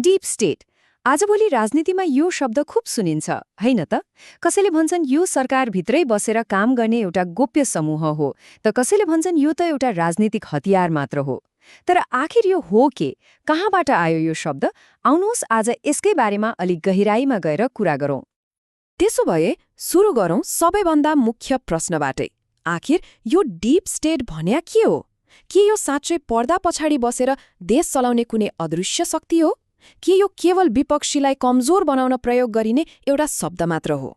Deep state आजभोलि राजनीतिमा यो शब्द खूब सुनिन्छ हैन त? कसैले भन्छन् यो सरकारभित्रै बसेर काम गर्ने एउटा गोप्य समूह हो, त कसैले भन्छन् यो त एउटा राजनीतिक हतियार मात्र हो। तर आखिर यो हो के? कहाँबाट आयो यो शब्द? आउनुहोस् आज यसकै बारेमा अलिक गहिराईमा गएर कुरा गरौँ। त्यसो भए सुरु गरौँ सबैभन्दा मुख्य प्रश्नबाटै। आखिर यो डीप स्टेट भन्या के हो? के यो साँच्चै पर्दा पछाडि बसेर देश चलाउने कुनै अदृश्य शक्ति हो? के यो केवल विपक्षीलाई कमजोर बनाउन प्रयोग गरिने एउटा शब्द मात्र हो?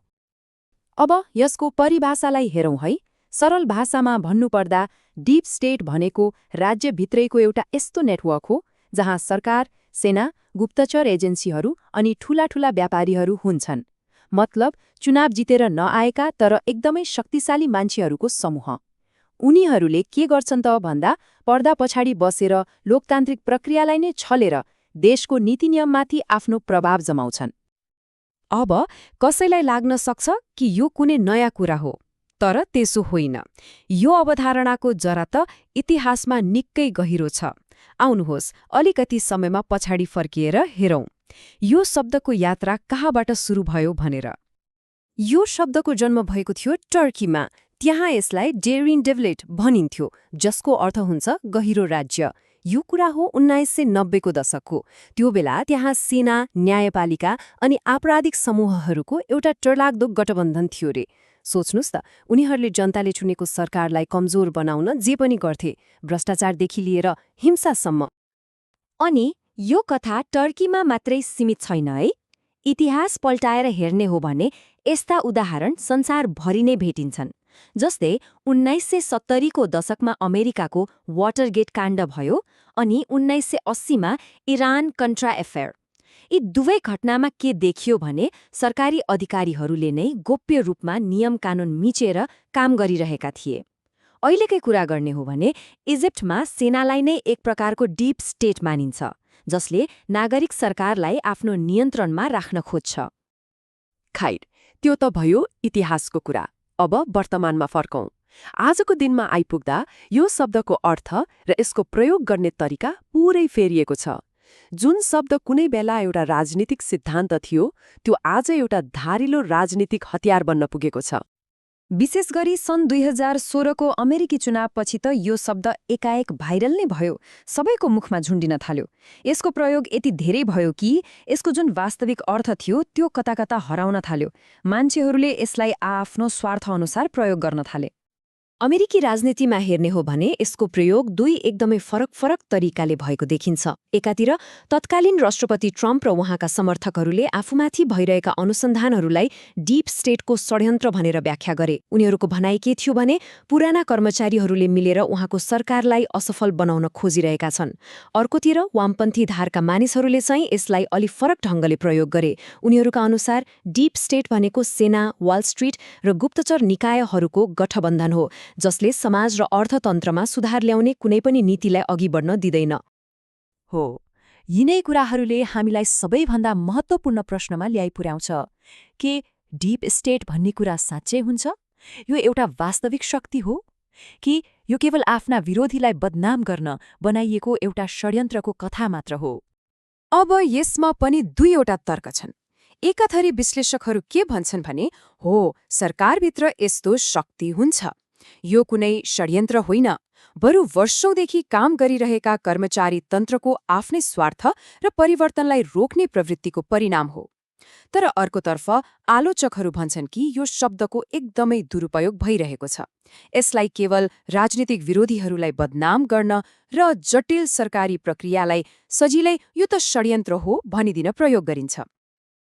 अब यसको परिभाषालाई हेरौँ है। सरल भाषामा भन्नुपर्दा डीप स्टेट भनेको राज्यभित्रैको एउटा यस्तो नेटवर्क हो जहाँ सरकार, सेना, गुप्तचर एजेन्सीहरू अनि ठूला व्यापारीहरू हुन्छन्। मतलब चुनाव जितेर नआएका तर एकदमै शक्तिशाली मान्छेहरूको समूह। उनीहरूले के गर्छन् त भन्दा पर्दा पछाडि बसेर लोकतान्त्रिक प्रक्रियालाई नै छलेर देशको नीति नियममाथि आफ्नो प्रभाव जमाउँछन्। अब कसैलाई लाग्न सक्छ कि यो कुनै नयाँ कुरा हो, तर त्यसो होइन। यो अवधारणाको जरा त इतिहासमा निकै गहिरो छ। आउनुहोस् अलिकति समयमा पछाडि फर्किएर हेरौँ यो शब्दको यात्रा कहाँबाट सुरु भयो भनेर। यो शब्दको जन्म भएको थियो टर्कीमा। त्यहाँ यसलाई डेरिन डेभलेट भनिन्थ्यो, जसको अर्थ हुन्छ गहिरो राज्य। यो कुरा हो 1990को दशकको। त्यो बेला त्यहाँ सेना, न्यायपालिका अनि आपराधिक समूहहरूको एउटा डरलाग्दो गठबन्धन थियो रे। सोच्नुस् त, उनीहरूले जनताले चुनेको सरकारलाई कमजोर बनाउन जे पनि गर्थे, भ्रष्टाचारदेखि लिएर हिंसासम्म। अनि यो कथा टर्कीमा मात्रै सीमित छैन है। इतिहास पल्टाएर हेर्ने हो भने यस्ता उदाहरण संसारभरि नै भेटिन्छन्। जस्तै 1970को दशकमा अमेरिकाको वाटरगेट काण्ड भयो अनि 1980मा इरान कन्ट्रा एफेयर। यी दुवै घटनामा के देखियो भने सरकारी अधिकारीहरूले नै गोप्य रूपमा नियम कानून मिचेर काम गरिरहेका थिए। अहिलेकै कुरा गर्ने हो भने इजिप्टमा सेनालाई नै एक प्रकारको डीप स्टेट मानिन्छ, जसले नागरिक सरकारलाई आफ्नो नियन्त्रणमा राख्न खोज्छ। खैर, त्यो त भयो इतिहासको कुरा। अब वर्तमानमा फर्कौं। आजको दिनमा आइपुग्दा यो शब्दको अर्थ र यसको प्रयोग गर्ने तरिका पूरै फेरिएको छ। जुन शब्द कुनै बेला एउटा राजनीतिक सिद्धान्त थियो, त्यो आज एउटा धारिलो राजनीतिक हतियार बन्न पुगेको छ। विशेष गरी सन् 2016को अमेरिकी चुनावपछि त यो शब्द एकाएक भाइरल नै भयो, सबैको मुखमा झुन्डिन थाल्यो। यसको प्रयोग यति धेरै भयो कि यसको जुन वास्तविक अर्थ थियो त्यो कता कता हराउन थाल्यो। मान्छेहरूले यसलाई आफ्नो स्वार्थअनुसार प्रयोग गर्न थाले। अमेरिकी राजनीतिमा हेर्ने हो भने यसको प्रयोग दुई एकदमै फरक तरिकाले भएको देखिन्छ। एकातिर तत्कालीन राष्ट्रपति ट्रम्प र उहाँका समर्थकहरूले आफूमाथि भइरहेका अनुसन्धानहरूलाई डीप स्टेटको षड्यन्त्र भनेर व्याख्या गरे। उनीहरूको भनाइ के थियो भने पुराना कर्मचारीहरूले मिलेर उहाँको सरकारलाई असफल बनाउन खोजिरहेका छन्। अर्कोतिर वामपन्थी धारका मानिसहरूले चाहिँ यसलाई अलि फरक ढङ्गले प्रयोग गरे। उनीहरूका अनुसार डीप स्टेट भनेको सेना, वाल स्ट्रिट र गुप्तचर निकायहरूको गठबन्धन हो, जसले समाज र अर्थतन्त्रमा सुधार ल्याउने कुनै पनि नीतिलाई अघि बढ्न दिँदैन। हो, यिनै कुराहरूले हामीलाई सबैभन्दा महत्त्वपूर्ण प्रश्नमा ल्याइपुर्याउँछ के डीप स्टेट भन्ने कुरा साँच्चै हुन्छ? यो एउटा वास्तविक शक्ति हो कि यो केवल आफ्ना विरोधीलाई बदनाम गर्न बनाइएको एउटा षड्यन्त्रको कथा मात्र हो? अब यसमा पनि दुईवटा तर्क छन्। एकाथरी विश्लेषकहरू के भन्छन् भने हो, सरकारभित्र यस्तो शक्ति हुन्छ। यो कुनै षड्यन्त्र होइन, बरु वर्षौंदेखि काम गरिरहेका कर्मचारी तन्त्रको आफ्नै स्वार्थ र परिवर्तनलाई रोक्ने प्रवृत्तिको परिणाम हो। तर अर्कोतर्फ आलोचकहरू भन्छन् कि यो शब्दको एकदमै दुरुपयोग भइरहेको छ। यसलाई केवल राजनीतिक विरोधीहरूलाई बदनाम गर्न र जटिल सरकारी प्रक्रियालाई सजिलै यो त षड्यन्त्र हो भनिदिन प्रयोग गरिन्छ।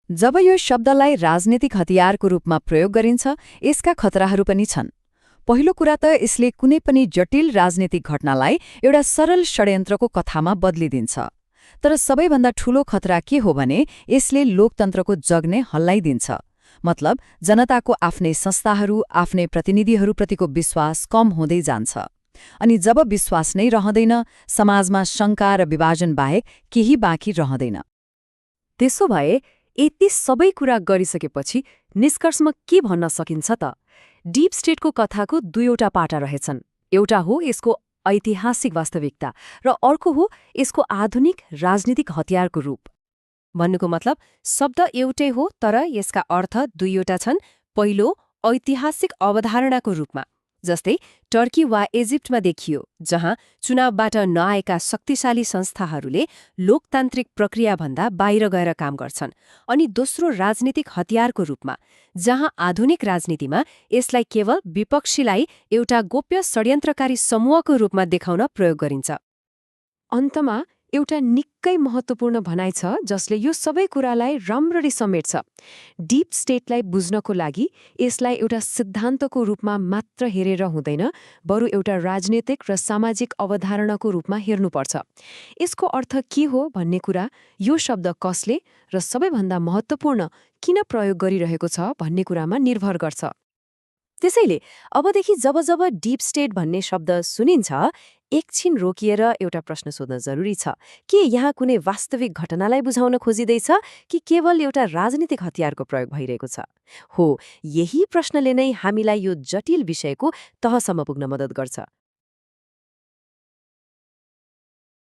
जब यो शब्दलाई राजनीतिक हतियारको रूपमा प्रयोग गरिन्छ, यसका खतराहरू पनि छन्। पहिलो कुरा त यसले कुनै पनि जटिल राजनीतिक घटनालाई एउटा सरल षड्यन्त्रको कथामा बदलिदिन्छ। तर सबैभन्दा ठूलो खतरा के हो भने यसले लोकतन्त्रको जग नै हल्लाइदिन्छ। मतलब जनताको आफ्नै संस्थाहरू, आफ्नै प्रतिनिधिहरूप्रतिको विश्वास कम हुँदै जान्छ। अनि जब विश्वास नै रहँदैन, समाजमा शङ्का र विभाजन बाहेक केही बाँकी रहँदैन। त्यसो भए यति सबै कुरा गरिसकेपछि निष्कर्षमा के भन्न सकिन्छ त? डीप स्टेटको कथाको दुईवटा पाटा रहेछन्। एउटा हो यसको ऐतिहासिक वास्तविकता र अर्को हो यसको आधुनिक राजनीतिक हतियारको रूप। भन्नुको मतलब शब्द एउटै हो तर यसका अर्थ दुईवटा छन्। पहिलो, ऐतिहासिक अवधारणाको रूपमा, जस्तै टर्की वा इजिप्टमा देखियो, जहाँ चुनावबाट नआएका शक्तिशाली संस्थाहरूले लोकतान्त्रिक प्रक्रियाभन्दा बाहिर गएर काम गर्छन्। अनि दोस्रो, राजनीतिक हतियारको रूपमा, जहाँ आधुनिक राजनीतिमा यसलाई केवल विपक्षीलाई एउटा गोप्य षड्यन्त्रकारी समूहको रूपमा देखाउन प्रयोग गरिन्छ। अन्तमा एउटा निकै महत्त्वपूर्ण भनाइ छ जसले यो सबै कुरालाई राम्ररी समेट्छ। डीप स्टेटलाई बुझ्नको लागि यसलाई एउटा सिद्धान्तको रूपमा मात्र हेरेर हुँदैन, बरु एउटा राजनीतिक र सामाजिक अवधारणाको रूपमा हेर्नुपर्छ। यसको अर्थ के हो भन्ने कुरा यो शब्द कसले र सबैभन्दा महत्त्वपूर्ण किन प्रयोग गरिरहेको छ भन्ने कुरामा निर्भर गर्छ। त्यसैले अबदेखि जब जब डीप स्टेट भन्ने शब्द सुनिन्छ, एकछिन रोकिएर एउटा प्रश्न सोध्न जरुरी छ। के यहाँ कुनै वास्तविक घटनालाई बुझाउन खोजिँदैछ कि केवल एउटा राजनीतिक हतियारको प्रयोग भइरहेको छ? हो, यही प्रश्नले नै हामीलाई यो जटिल विषयको तहसम्म पुग्न मद्दत गर्छ।